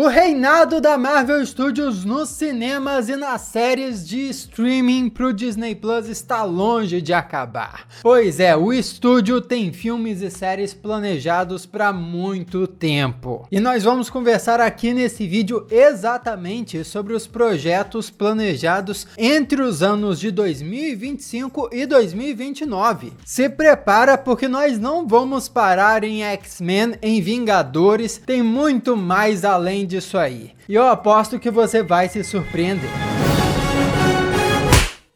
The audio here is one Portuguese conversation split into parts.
O reinado da Marvel Studios nos cinemas e nas séries de streaming pro Disney Plus está longe de acabar. Pois é, o estúdio tem filmes e séries planejados para muito tempo. E nós vamos conversar aqui nesse vídeo exatamente sobre os projetos planejados entre os anos de 2025 e 2029. Se prepara porque nós não vamos parar em X-Men, em Vingadores, tem muito mais além disso aí. E eu aposto que você vai se surpreender.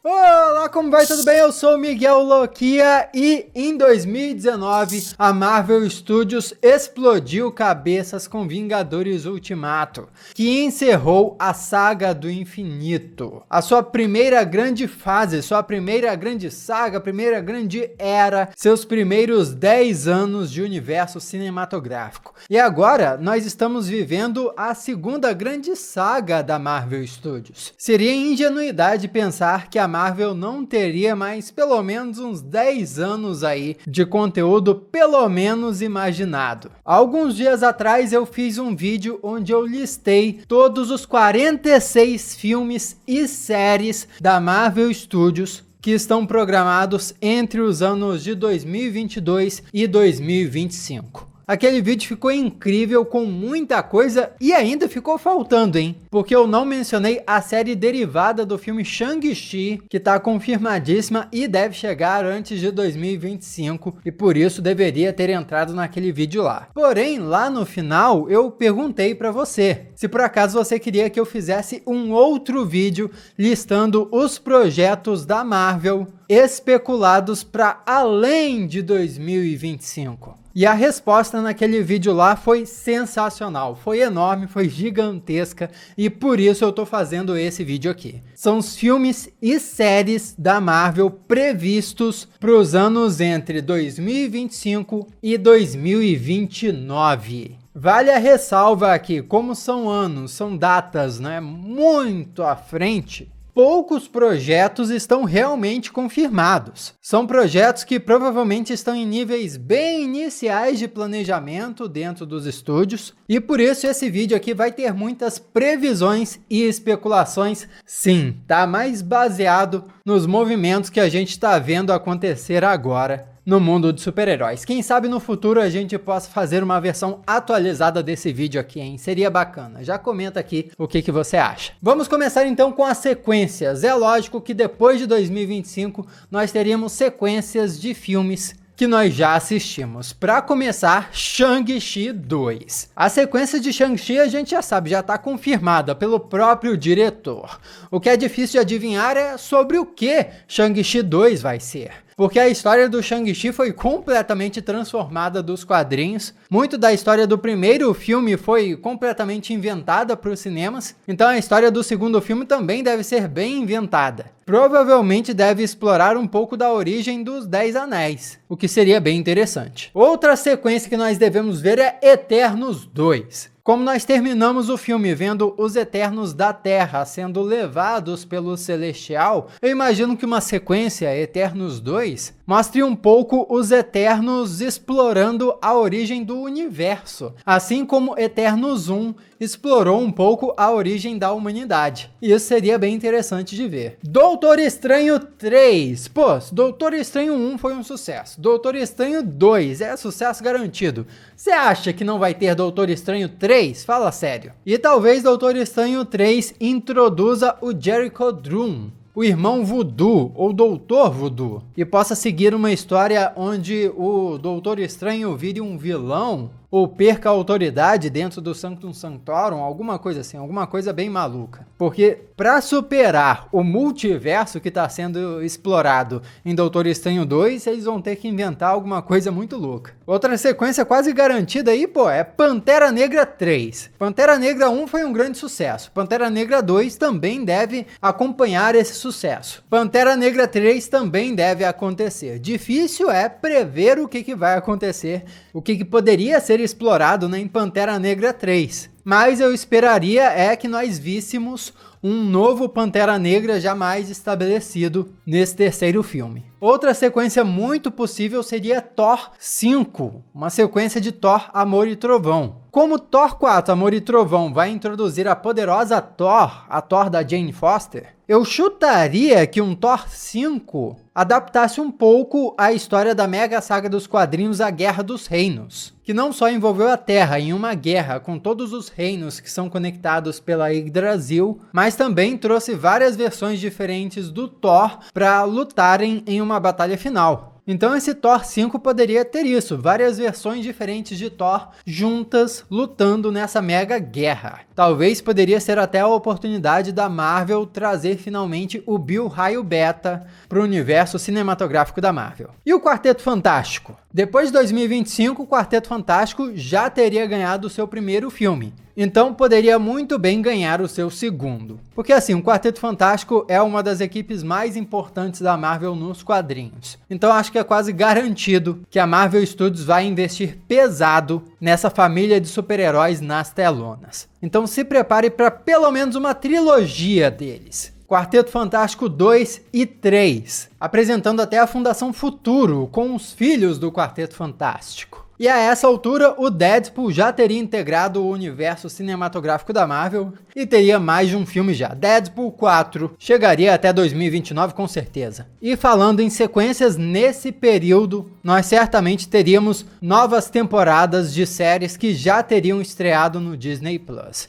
Olá, como vai? Tudo bem? Eu sou o Miguel Loquia e em 2019 a Marvel Studios explodiu cabeças com Vingadores Ultimato, que encerrou a saga do infinito. A sua primeira grande fase, sua primeira grande saga, primeira grande era, seus primeiros 10 anos de universo cinematográfico. E agora nós estamos vivendo a segunda grande saga da Marvel Studios. Seria ingenuidade pensar que a Marvel não teria mais pelo menos uns 10 anos aí de conteúdo pelo menos imaginado. Alguns dias atrás eu fiz um vídeo onde eu listei todos os 46 filmes e séries da Marvel Studios que estão programados entre os anos de 2022 e 2025. Aquele vídeo ficou incrível, com muita coisa, e ainda ficou faltando, hein? Porque eu não mencionei a série derivada do filme Shang-Chi, que tá confirmadíssima e deve chegar antes de 2025, e por isso deveria ter entrado naquele vídeo lá. Porém, lá no final, eu perguntei pra você, se por acaso você queria que eu fizesse um outro vídeo listando os projetos da Marvel especulados para além de 2025. E a resposta naquele vídeo lá foi sensacional, foi enorme, foi gigantesca e por isso eu tô fazendo esse vídeo aqui. São os filmes e séries da Marvel previstos para os anos entre 2025 e 2029. Vale a ressalva aqui, como são anos, são datas, né, muito à frente, poucos projetos estão realmente confirmados. São projetos que provavelmente estão em níveis bem iniciais de planejamento dentro dos estúdios. E por isso esse vídeo aqui vai ter muitas previsões e especulações. Sim, tá mais baseado nos movimentos que a gente está vendo acontecer agora no mundo de super-heróis. Quem sabe no futuro a gente possa fazer uma versão atualizada desse vídeo aqui, hein? Seria bacana. Já comenta aqui o que você acha. Vamos começar então com as sequências. É lógico que depois de 2025 nós teríamos sequências de filmes que nós já assistimos. Para começar, Shang-Chi 2. A sequência de Shang-Chi a gente já sabe, já está confirmada pelo próprio diretor. O que é difícil de adivinhar é sobre o que Shang-Chi 2 vai ser. Porque a história do Shang-Chi foi completamente transformada dos quadrinhos. Muito da história do primeiro filme foi completamente inventada para os cinemas. Então a história do segundo filme também deve ser bem inventada. Provavelmente deve explorar um pouco da origem dos 10 Anéis, o que seria bem interessante. Outra sequência que nós devemos ver é Eternos 2. Como nós terminamos o filme vendo os Eternos da Terra sendo levados pelo Celestial, eu imagino que uma sequência, Eternos 2, mostre um pouco os Eternos explorando a origem do universo, assim como Eternos 1 explorou um pouco a origem da humanidade. E isso seria bem interessante de ver. Doutor Estranho 3. Pô, Doutor Estranho 1 foi um sucesso. Doutor Estranho 2 é sucesso garantido. Você acha que não vai ter Doutor Estranho 3? Fala sério. E talvez Doutor Estranho 3 introduza o Jericho Drumm, o irmão Voodoo, ou Doutor Voodoo, e possa seguir uma história onde o Doutor Estranho vire um vilão ou perca a autoridade dentro do Sanctum Sanctorum, alguma coisa assim, alguma coisa bem maluca. Porque para superar o multiverso que está sendo explorado em Doutor Estranho 2, eles vão ter que inventar alguma coisa muito louca. Outra sequência quase garantida aí, pô, é Pantera Negra 3. Pantera Negra 1 foi um grande sucesso. Pantera Negra 2 também deve acompanhar esse sucesso. Pantera Negra 3 também deve acontecer. Difícil é prever o que vai acontecer, o que poderia ser explorado em Pantera Negra 3. Mas eu esperaria que nós víssemos um novo Pantera Negra jamais estabelecido nesse terceiro filme. Outra sequência muito possível seria Thor 5, uma sequência de Thor, Amor e Trovão. Como Thor 4, Amor e Trovão vai introduzir a poderosa Thor, a Thor da Jane Foster, eu chutaria que um Thor 5 adaptasse um pouco a história da mega saga dos quadrinhos A Guerra dos Reinos, que não só envolveu a Terra em uma guerra com todos os reinos que são conectados pela Yggdrasil, mas também trouxe várias versões diferentes do Thor para lutarem em uma batalha final. Então esse Thor 5 poderia ter isso, várias versões diferentes de Thor juntas lutando nessa mega guerra. Talvez poderia ser até a oportunidade da Marvel trazer finalmente o Bill Raio Beta para o universo cinematográfico da Marvel. E o Quarteto Fantástico? Depois de 2025, o Quarteto Fantástico já teria ganhado o seu primeiro filme. Então poderia muito bem ganhar o seu segundo. Porque assim, o Quarteto Fantástico é uma das equipes mais importantes da Marvel nos quadrinhos. Então acho que é quase garantido que a Marvel Studios vai investir pesado nessa família de super-heróis nas telonas. Então se prepare para pelo menos uma trilogia deles. Quarteto Fantástico 2 e 3, apresentando até a Fundação Futuro com os filhos do Quarteto Fantástico. E a essa altura, o Deadpool já teria integrado o universo cinematográfico da Marvel e teria mais de um filme já. Deadpool 4 chegaria até 2029 com certeza. E falando em sequências, nesse período, nós certamente teríamos novas temporadas de séries que já teriam estreado no Disney+.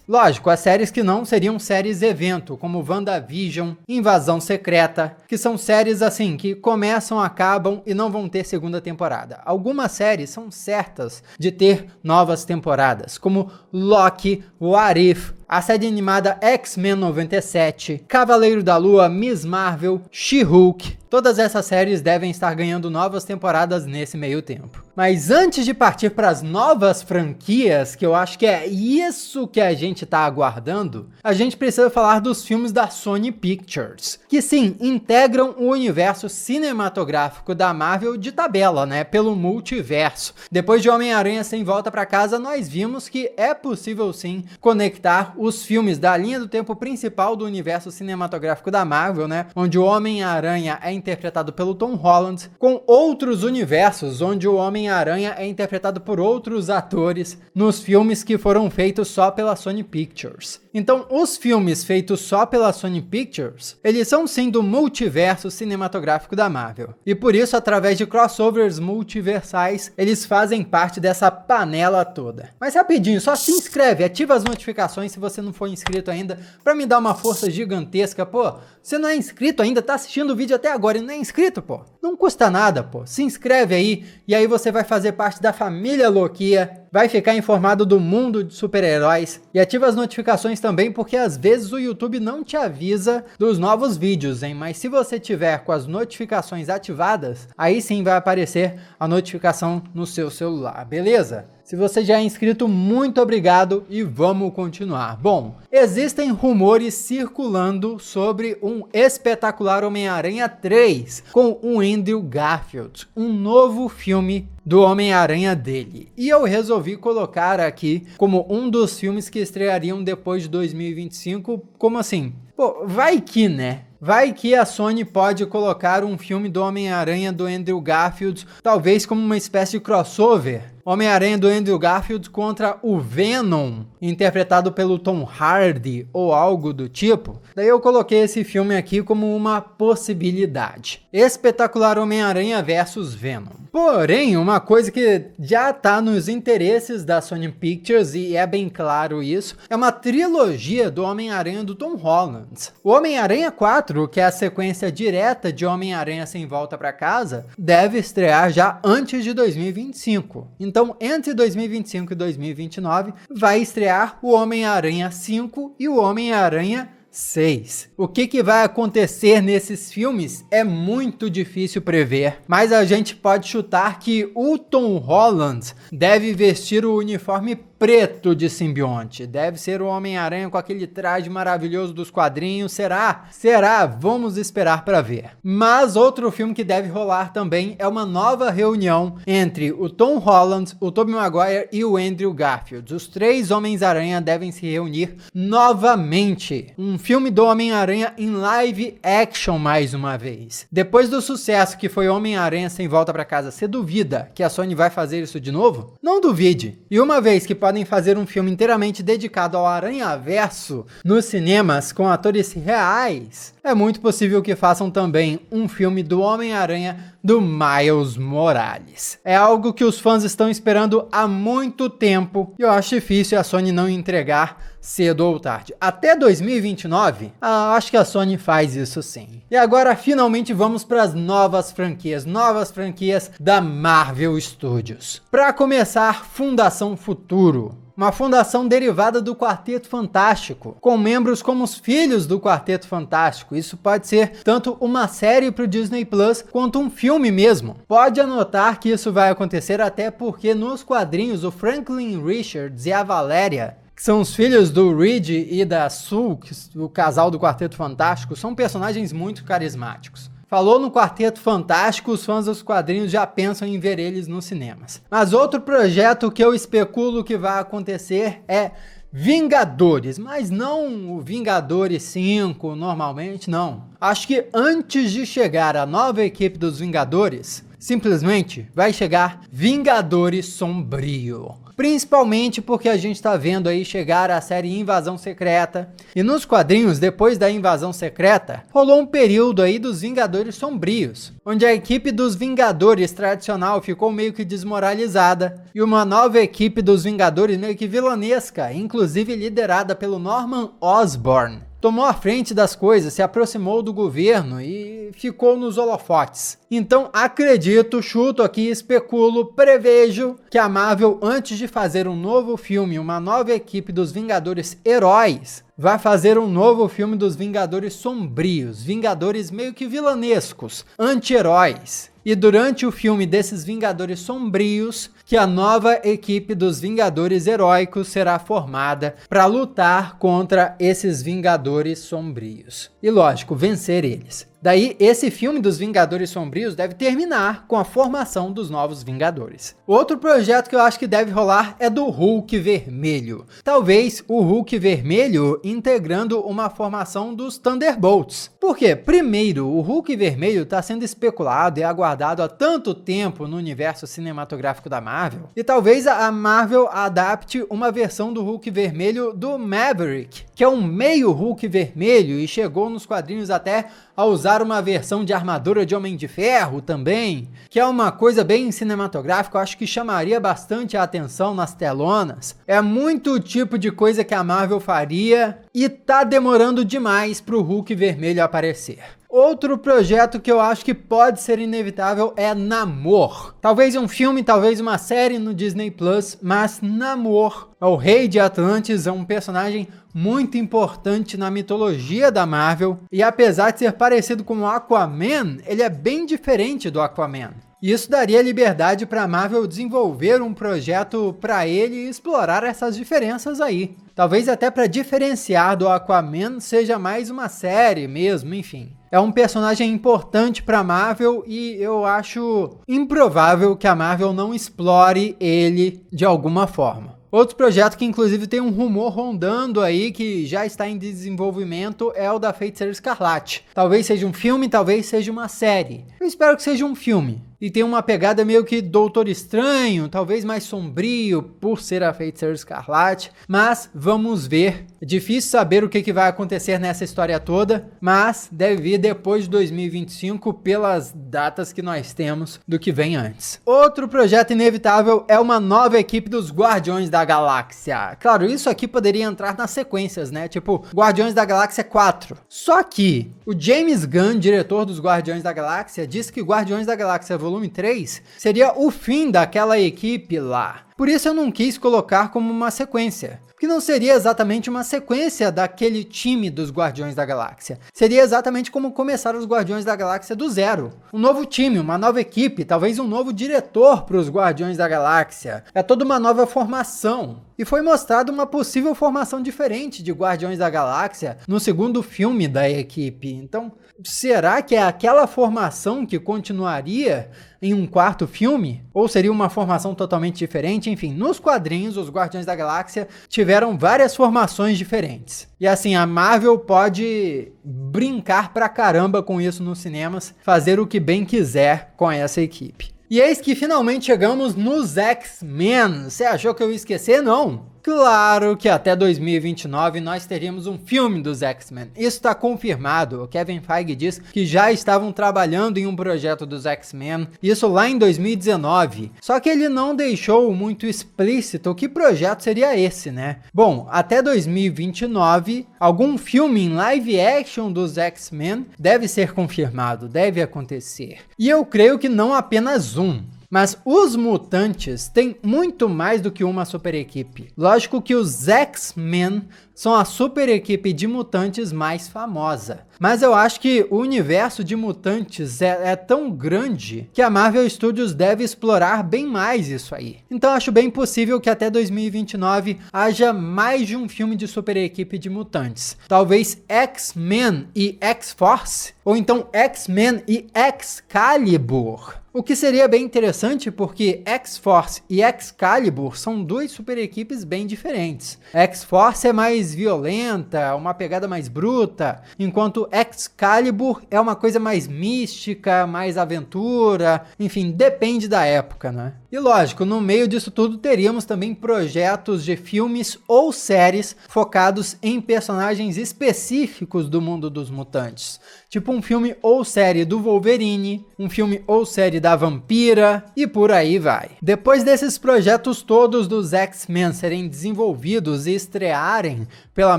Lógico, as séries que não seriam séries evento, como WandaVision, Invasão Secreta, que são séries assim, que começam, acabam e não vão ter segunda temporada. Algumas séries são certas de ter novas temporadas, como Loki, What If, a série animada X-Men 97, Cavaleiro da Lua, Miss Marvel, She-Hulk. Todas essas séries devem estar ganhando novas temporadas nesse meio tempo. Mas antes de partir para as novas franquias, que eu acho que é isso que a gente está aguardando, a gente precisa falar dos filmes da Sony Pictures, que sim, integram o universo cinematográfico da Marvel de tabela, né, pelo multiverso. Depois de Homem-Aranha Sem Volta para Casa, nós vimos que é possível sim conectar os filmes da linha do tempo principal do universo cinematográfico da Marvel, né, onde o Homem-Aranha é interpretado pelo Tom Holland, com outros universos onde o Homem-Aranha é interpretado por outros atores nos filmes que foram feitos só pela Sony Pictures. Então, os filmes feitos só pela Sony Pictures, eles são sim do multiverso cinematográfico da Marvel. E por isso, através de crossovers multiversais, eles fazem parte dessa panela toda. Mas rapidinho, só se inscreve, ativa as notificações se você não for inscrito ainda, pra me dar uma força gigantesca. Pô, você não é inscrito ainda, tá assistindo o vídeo até agora e não é inscrito, pô? Não custa nada, pô. Se inscreve aí e aí você vai fazer parte da família Loquia, vai ficar informado do mundo de super-heróis e ativa as notificações também, porque às vezes o YouTube não te avisa dos novos vídeos, hein? Mas se você tiver com as notificações ativadas, aí sim vai aparecer a notificação no seu celular, beleza? Se você já é inscrito, muito obrigado e vamos continuar. Bom, existem rumores circulando sobre um espetacular Homem-Aranha 3 com o Andrew Garfield, um novo filme do Homem-Aranha dele. E eu resolvi colocar aqui como um dos filmes que estreariam depois de 2025, como assim? Pô, vai que, né? Vai que a Sony pode colocar um filme do Homem-Aranha do Andrew Garfield, talvez como uma espécie de crossover. Homem-Aranha do Andrew Garfield contra o Venom, interpretado pelo Tom Hardy ou algo do tipo. Daí eu coloquei esse filme aqui como uma possibilidade. Espetacular Homem-Aranha versus Venom. Porém, uma coisa que já tá nos interesses da Sony Pictures, e é bem claro isso, é uma trilogia do Homem-Aranha do Tom Holland. O Homem-Aranha 4, que é a sequência direta de Homem-Aranha Sem Volta para Casa, deve estrear já antes de 2025. Então, entre 2025 e 2029, vai estrear o Homem-Aranha 5 e o Homem-Aranha 6. O que vai acontecer nesses filmes é muito difícil prever, mas a gente pode chutar que o Tom Holland deve vestir o uniforme preto de simbionte. Deve ser o Homem-Aranha com aquele traje maravilhoso dos quadrinhos. Será? Será? Vamos esperar para ver. Mas outro filme que deve rolar também é uma nova reunião entre o Tom Holland, o Tobey Maguire e o Andrew Garfield. Os três Homens-Aranha devem se reunir novamente. Um filme do Homem-Aranha em live action mais uma vez. Depois do sucesso que foi Homem-Aranha Sem Volta pra Casa, você duvida que a Sony vai fazer isso de novo? Não duvide. E uma vez que podem fazer um filme inteiramente dedicado ao Aranhaverso nos cinemas com atores reais, é muito possível que façam também um filme do Homem-Aranha do Miles Morales. É algo que os fãs estão esperando há muito tempo e eu acho difícil a Sony não entregar cedo ou tarde. Até 2029, acho que a Sony faz isso sim. E agora finalmente vamos para as novas franquias da Marvel Studios. Para começar, Fundação Futuro. Uma fundação derivada do Quarteto Fantástico, com membros como os filhos do Quarteto Fantástico. Isso pode ser tanto uma série para o Disney Plus, quanto um filme mesmo. Pode anotar que isso vai acontecer até porque nos quadrinhos o Franklin Richards e a Valéria, que são os filhos do Reed e da Sue, o casal do Quarteto Fantástico, são personagens muito carismáticos. Falou no Quarteto Fantástico, os fãs dos quadrinhos já pensam em ver eles nos cinemas. Mas outro projeto que eu especulo que vai acontecer é Vingadores, mas não o Vingadores 5 normalmente, não. Acho que antes de chegar a nova equipe dos Vingadores, simplesmente vai chegar Vingadores Sombrio. Principalmente porque a gente tá vendo aí chegar a série Invasão Secreta. E nos quadrinhos, depois da Invasão Secreta, rolou um período aí dos Vingadores Sombrios, onde a equipe dos Vingadores tradicional ficou meio que desmoralizada, e uma nova equipe dos Vingadores meio que vilanesca, inclusive liderada pelo Norman Osborn, tomou a frente das coisas, se aproximou do governo e ficou nos holofotes. Então acredito, chuto aqui, especulo, prevejo que a Marvel, antes de fazer um novo filme, uma nova equipe dos Vingadores Heróis, vai fazer um novo filme dos Vingadores Sombrios, Vingadores meio que vilanescos, anti-heróis. E durante o filme desses Vingadores Sombrios, que a nova equipe dos Vingadores Heróicos será formada para lutar contra esses Vingadores Sombrios. E lógico, vencer eles. Daí, esse filme dos Vingadores Sombrios deve terminar com a formação dos novos Vingadores. Outro projeto que eu acho que deve rolar é do Hulk Vermelho. Talvez o Hulk Vermelho integrando uma formação dos Thunderbolts. Por quê? Primeiro, o Hulk Vermelho está sendo especulado e aguardado há tanto tempo no universo cinematográfico da Marvel. E talvez a Marvel adapte uma versão do Hulk Vermelho do Maverick, que é um meio Hulk Vermelho e chegou nos quadrinhos até a usar uma versão de armadura de Homem de Ferro também, que é uma coisa bem cinematográfica, eu acho que chamaria bastante a atenção nas telonas. É muito o tipo de coisa que a Marvel faria e tá demorando demais pro Hulk Vermelho aparecer. Outro projeto que eu acho que pode ser inevitável é Namor. Talvez um filme, talvez uma série no Disney Plus, mas Namor, o Rei de Atlantis, é um personagem muito importante na mitologia da Marvel, e apesar de ser parecido com o Aquaman, ele é bem diferente do Aquaman. E isso daria liberdade para a Marvel desenvolver um projeto para ele e explorar essas diferenças aí. Talvez até para diferenciar do Aquaman seja mais uma série mesmo, enfim. É um personagem importante para a Marvel e eu acho improvável que a Marvel não explore ele de alguma forma. Outro projeto que inclusive tem um rumor rondando aí que já está em desenvolvimento é o da Feiticeira Escarlate. Talvez seja um filme, talvez seja uma série. Eu espero que seja um filme. E tem uma pegada meio que Doutor Estranho, talvez mais sombrio por ser a Feiticeira Escarlate, mas vamos ver. É difícil saber o que vai acontecer nessa história toda, mas deve vir depois de 2025 pelas datas que nós temos do que vem antes. Outro projeto inevitável é uma nova equipe dos Guardiões da Galáxia. Claro, isso aqui poderia entrar nas sequências, né? Tipo, Guardiões da Galáxia 4. Só que o James Gunn, diretor dos Guardiões da Galáxia, disse que Guardiões da Galáxia Volume 3 seria o fim daquela equipe lá. Por isso eu não quis colocar como uma sequência, porque não seria exatamente uma sequência daquele time dos Guardiões da Galáxia. Seria exatamente como começaram os Guardiões da Galáxia do zero. Um novo time, uma nova equipe, talvez um novo diretor para os Guardiões da Galáxia. É toda uma nova formação. E foi mostrada uma possível formação diferente de Guardiões da Galáxia no segundo filme da equipe. Então, será que é aquela formação que continuaria em um quarto filme? Ou seria uma formação totalmente diferente? Enfim, nos quadrinhos, os Guardiões da Galáxia tiveram várias formações diferentes. E assim, a Marvel pode brincar pra caramba com isso nos cinemas, fazer o que bem quiser com essa equipe. E eis que finalmente chegamos nos X-Men. Você achou que eu ia esquecer? Não! Claro que até 2029 nós teríamos um filme dos X-Men. Isso está confirmado. O Kevin Feige diz que já estavam trabalhando em um projeto dos X-Men, isso lá em 2019. Só que ele não deixou muito explícito que projeto seria esse, né? Bom, até 2029, algum filme em live action dos X-Men deve ser confirmado, deve acontecer. E eu creio que não apenas um. Mas os mutantes têm muito mais do que uma super equipe. Lógico que os X-Men são a super equipe de mutantes mais famosa. Mas eu acho que o universo de mutantes é tão grande que a Marvel Studios deve explorar bem mais isso aí. Então acho bem possível que até 2029 haja mais de um filme de super equipe de mutantes. Talvez X-Men e X-Force, ou então X-Men e Excalibur. O que seria bem interessante porque X-Force e Excalibur são duas super equipes bem diferentes. X-Force é mais violenta, uma pegada mais bruta, enquanto Excalibur é uma coisa mais mística, mais aventura, enfim, depende da época, né? E lógico, no meio disso tudo teríamos também projetos de filmes ou séries focados em personagens específicos do mundo dos mutantes. Tipo um filme ou série do Wolverine, um filme ou série da Vampira e por aí vai. Depois desses projetos todos dos X-Men serem desenvolvidos e estrearem pela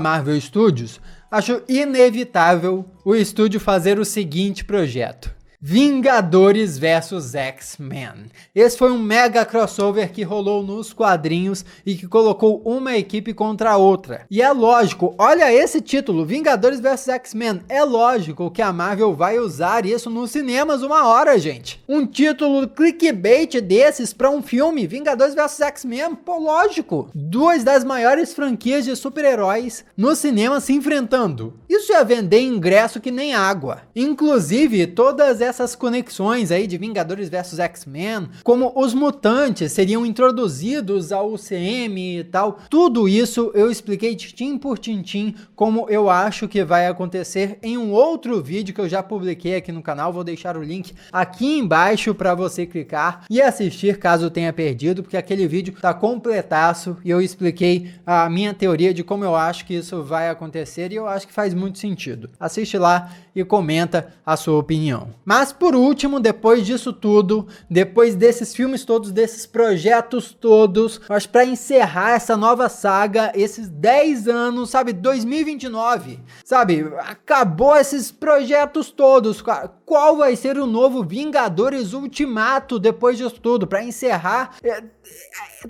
Marvel Studios, acho inevitável o estúdio fazer o seguinte projeto: Vingadores vs X-Men. Esse foi um mega crossover que rolou nos quadrinhos e que colocou uma equipe contra a outra. E é lógico, olha esse título, Vingadores vs X-Men. É lógico que a Marvel vai usar isso nos cinemas uma hora, gente. Um título clickbait desses pra um filme, Vingadores vs X-Men, pô, lógico. Duas das maiores franquias de super-heróis no cinema se enfrentando. Isso ia vender ingresso que nem água. Inclusive, todas essas conexões aí de Vingadores vs X-Men, como os mutantes seriam introduzidos ao UCM e tal, tudo isso eu expliquei tintim por tintim como eu acho que vai acontecer em um outro vídeo que eu já publiquei aqui no canal. Vou deixar o link aqui embaixo para você clicar e assistir caso tenha perdido, porque aquele vídeo tá completaço e eu expliquei a minha teoria de como eu acho que isso vai acontecer e eu acho que faz muito sentido. Assiste lá e comenta a sua opinião. Mas por último, depois disso tudo, depois desses filmes todos, desses projetos todos, mas para encerrar essa nova saga, esses 10 anos, sabe, 2029, sabe, acabou esses projetos todos, cara. Qual vai ser o novo Vingadores Ultimato depois disso tudo, para encerrar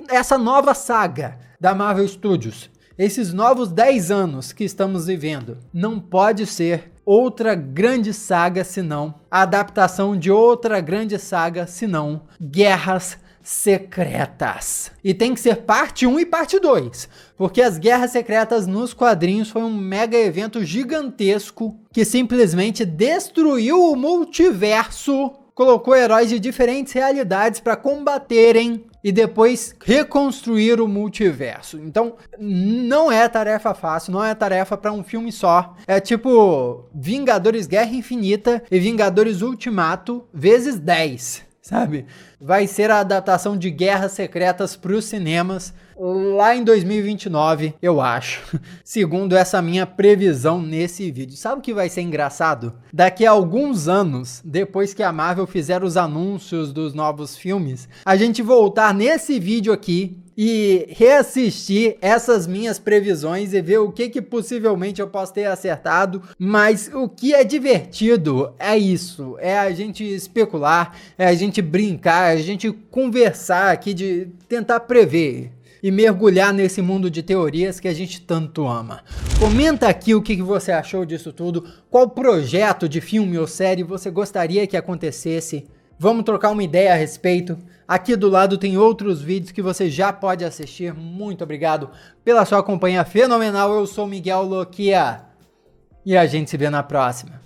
essa nova saga da Marvel Studios? Esses novos 10 anos que estamos vivendo, não pode ser outra grande saga senão a adaptação de outra grande saga senão Guerras Secretas. E tem que ser parte 1 e parte 2, porque as Guerras Secretas nos quadrinhos foi um mega evento gigantesco que simplesmente destruiu o multiverso, colocou heróis de diferentes realidades para combaterem e depois reconstruir o multiverso. Então, não é tarefa fácil, não é tarefa para um filme só. É tipo Vingadores Guerra Infinita e Vingadores Ultimato vezes 10, sabe? Vai ser a adaptação de Guerras Secretas para os cinemas lá em 2029, eu acho, segundo essa minha previsão nesse vídeo. Sabe o que vai ser engraçado? Daqui a alguns anos, depois que a Marvel fizer os anúncios dos novos filmes, a gente voltar nesse vídeo aqui e reassistir essas minhas previsões e ver o que possivelmente eu posso ter acertado. Mas o que é divertido é isso, é a gente especular, é a gente brincar, é a gente conversar aqui, de tentar prever e mergulhar nesse mundo de teorias que a gente tanto ama. Comenta aqui o que você achou disso tudo, qual projeto de filme ou série você gostaria que acontecesse. Vamos trocar uma ideia a respeito. Aqui do lado tem outros vídeos que você já pode assistir. Muito obrigado pela sua companhia fenomenal. Eu sou Miguel Loquia e a gente se vê na próxima.